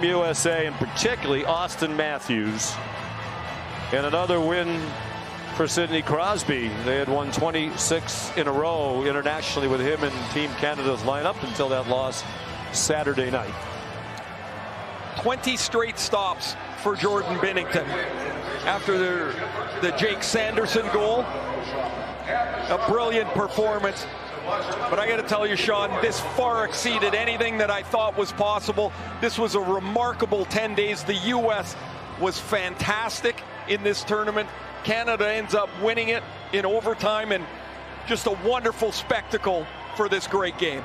USA, and particularly Austin Matthews. And another win for Sidney Crosby. They had won 26 in a row internationally with him in Team Canada's lineup until that loss Saturday night. 20 straight stops for Jordan Binnington after the Jake Sanderson goal. A brilliant performance. But I got to tell you, Sean, this far exceeded anything that I thought was possible. This was a remarkable 10 days. The U.S. was fantastic in this tournament. Canada ends up winning it in overtime, and just a wonderful spectacle for this great game.